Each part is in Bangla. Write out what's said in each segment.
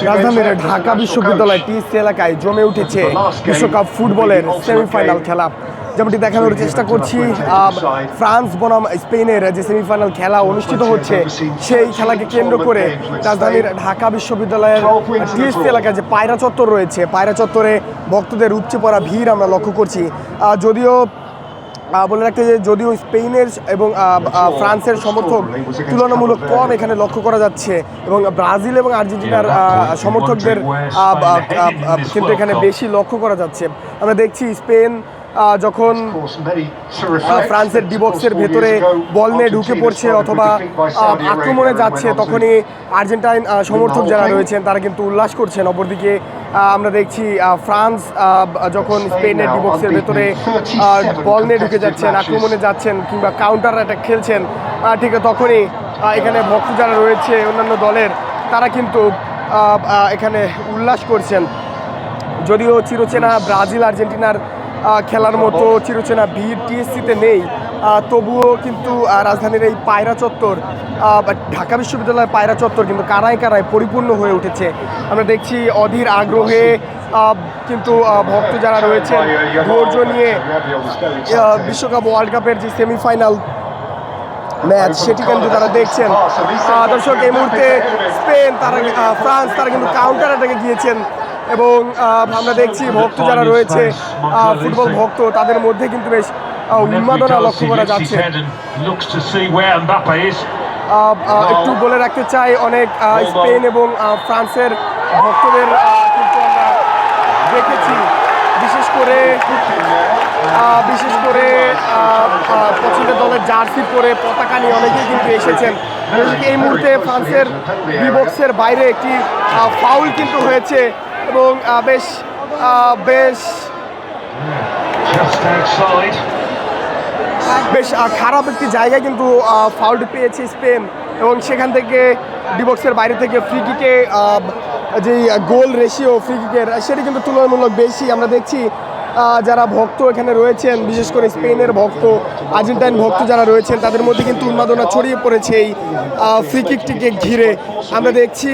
রাজধানীর ঢাকা বিশ্ববিদ্যালয় টিএসসি এলাকায় জমে উঠেছে বিশ্বকাপ ফুটবলের সেমিফাইনাল খেলা। যেমনটি দেখানোর চেষ্টা করছি, ফ্রান্স বনাম স্পেনের যে সেমিফাইনাল খেলা অনুষ্ঠিত হচ্ছে, সেই খেলাকে কেন্দ্র করে রাজধানীর ঢাকা বিশ্ববিদ্যালয়ের টিএসসি এলাকায় যে পায়রা চত্বর রয়েছে, পায়রা চত্বরে ভক্তদের উপচে পড়া ভিড় আমরা লক্ষ্য করছি। যদিও বলে রাখতে যে যদিও স্পেনের এবং ফ্রান্সের সমর্থক তুলনামূলক কম এখানে লক্ষ্য করা যাচ্ছে, এবং ব্রাজিল এবং আর্জেন্টিনার সমর্থকদের কিন্তু এখানে বেশি লক্ষ্য করা যাচ্ছে। আমরা দেখছি স্পেন যখন ফ্রান্সের ডিবক্সের ভেতরে বল নিয়ে ঢুকে পড়ছে অথবা আক্রমণে যাচ্ছে, তখনই আর্জেন্টাইন সমর্থক যারা রয়েছেন তারা কিন্তু উল্লাস করছেন। অপরদিকে আমরা দেখছি ফ্রান্স যখন স্পেনের ডিবক্সের ভেতরে বল নিয়ে ঢুকে যাচ্ছেন, আক্রমণে যাচ্ছেন কিংবা কাউন্টার অ্যাটাক খেলছেন, ঠিক তখনই এখানে ভক্ত যারা রয়েছে অন্যান্য দলের তারা কিন্তু এখানে উল্লাস করছেন। যদিও চিরচেনা ব্রাজিল আর্জেন্টিনার খেলার মতো চিরচেনা ভিড় টিএসসিতে নেই, তবুও কিন্তু রাজধানীর এই পায়রা চত্বর, ঢাকা বিশ্ববিদ্যালয়ের পায়রা চত্বর কিন্তু কারায় কারায় পরিপূর্ণ হয়ে উঠেছে। আমরা দেখছি অধীর আগ্রহে কিন্তু ভক্ত যারা রয়েছেন ধৈর্য নিয়ে বিশ্বকাপ ওয়ার্ল্ড কাপের যে সেমিফাইনাল ম্যাচ সেটি কিন্তু তারা দেখছেন। দর্শক, এই মুহূর্তে স্পেন ফ্রান্স তারা কিন্তু কাউন্টার অ্যাটাকে গিয়েছেন, এবং আমরা দেখছি ভক্ত যারা রয়েছে ফুটবল ভক্ত তাদের মধ্যে কিন্তু বেশ উন্মাদনা লক্ষ্য করা যাচ্ছে। একটু বলে রাখতে চাই, অনেক স্পেন এবং ফ্রান্সের ভক্তদের কিন্তু আমরা দেখেছি, বিশেষ করে পছন্দের দলের জার্সি পরে পতাকা নিয়ে অনেকেই কিন্তু এসেছেন। এই মুহূর্তে ফ্রান্সের ডিবক্সের বাইরে একটি ফাউল কিন্তু হয়েছে, এবং বেশ খারাপ একটি জায়গায় কিন্তু ফাউলটি পেয়েছে স্পেন, এবং সেখান থেকে ডিবক্সের বাইরে থেকে ফ্রি কিকে যে গোল রেশিও ফ্রি কিকের সেটি কিন্তু তুলনামূলক বেশি। আমরা দেখছি যারা ভক্ত এখানে রয়েছেন, বিশেষ করে স্পেনের ভক্ত, আর্জেন্টাইন ভক্ত যারা রয়েছেন তাদের মধ্যে কিন্তু উন্মাদনা ছড়িয়ে পড়েছে এই ফ্রি কিকটিকে ঘিরে। আমরা দেখছি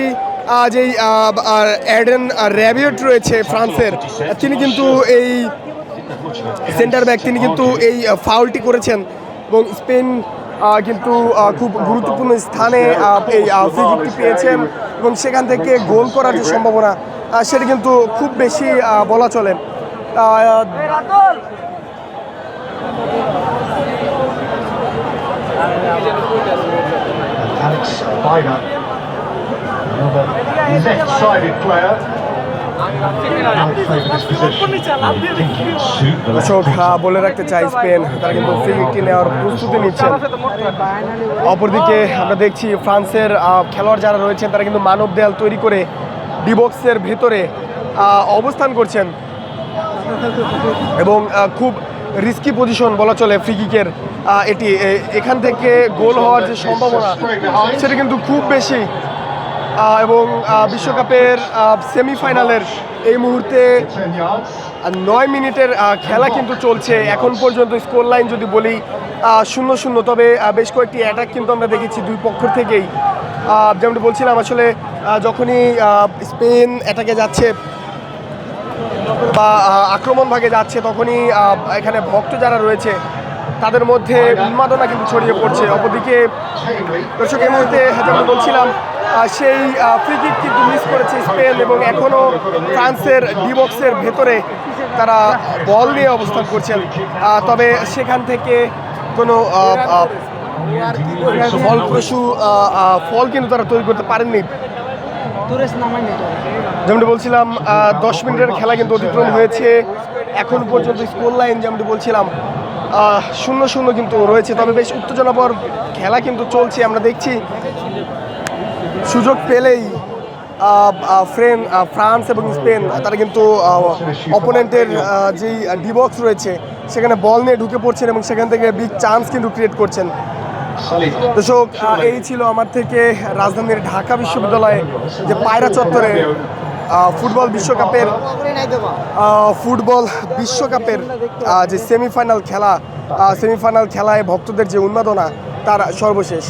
যেই অ্যাডেন র্যাবিয়ট রয়েছে ফ্রান্সের, তিনি কিন্তু এই সেন্টার ব্যাক, তিনি কিন্তু এই ফাউলটি করেছেন, এবং স্পেন কিন্তু খুব গুরুত্বপূর্ণ স্থানে এই ফ্রি কিকটি পেয়েছেন, এবং সেখান থেকে গোল করার যে সম্ভাবনা সেটি কিন্তু খুব বেশি বলা চলে। দর্শক, বলে রাখতে চাই স্পেন তারা কিন্তু ফ্রি কিকটি নেওয়ার প্রস্তুতি নিচ্ছেন। অপরদিকে আমরা দেখছি ফ্রান্সের খেলোয়াড় যারা রয়েছেন তারা কিন্তু মানব দেয়াল তৈরি করে ডিবক্সের ভেতরে অবস্থান করছেন, এবং খুব রিস্কি পজিশন বলা চলে ফ্রি কিকের এটি। এখান থেকে গোল হওয়ার যে সম্ভাবনা সেটা কিন্তু খুব বেশি, এবং বিশ্বকাপের সেমিফাইনালের এই মুহূর্তে 9 মিনিটের খেলা কিন্তু চলছে। এখন পর্যন্ত স্কোর লাইন যদি বলি 0-0, তবে বেশ কয়েকটি অ্যাটাক কিন্তু আমরা দেখেছি দুই পক্ষ থেকেই। যেমন বলছিলাম, আসলে যখনই স্পেন অ্যাটাকে যাচ্ছে বা আক্রমণ ভাগে যাচ্ছে, তখনই এখানে ভক্ত যারা রয়েছে তাদের মধ্যে উন্মাদনা কিন্তু ছড়িয়ে পড়ছে। অপরদিকে দর্শক, এই মুহূর্তে যেমন বলছিলাম সেই ফ্রি কিক কিন্তু মিস করেছে স্পেন, এবং এখনও ফ্রান্সের ডিবক্সের ভেতরে তারা বল নিয়ে অবস্থান করছেন, তবে সেখান থেকে কোনো ফলপ্রসূ ফল কিন্তু তারা তৈরি করতে পারেননি। যেমনটি বলছিলাম 10 মিনিটের খেলা কিন্তু অতিক্রম হয়েছে, এখন পর্যন্ত স্কোর লাইন যেমনটি বলছিলাম 0-0 কিন্তু রয়েছে, তবে বেশ উত্তেজনাপর খেলা কিন্তু চলছে। আমরা দেখছি সুযোগ পেলেই ফ্রান্স এবং স্পেন তারা কিন্তু অপোনেন্টের যেই ডিবক্স রয়েছে সেখানে বল নিয়ে ঢুকে পড়ছেন, এবং সেখান থেকে বিগ চান্স কিন্তু ক্রিয়েট করছেন। দর্শক, এই ছিল আমার থেকে রাজধানীর ঢাকা বিশ্ববিদ্যালয়ে যে পায়রা চত্বরে ফুটবল বিশ্বকাপের যে সেমিফাইনাল খেলায় ভক্তদের যে উন্মাদনা তার সর্বশেষ।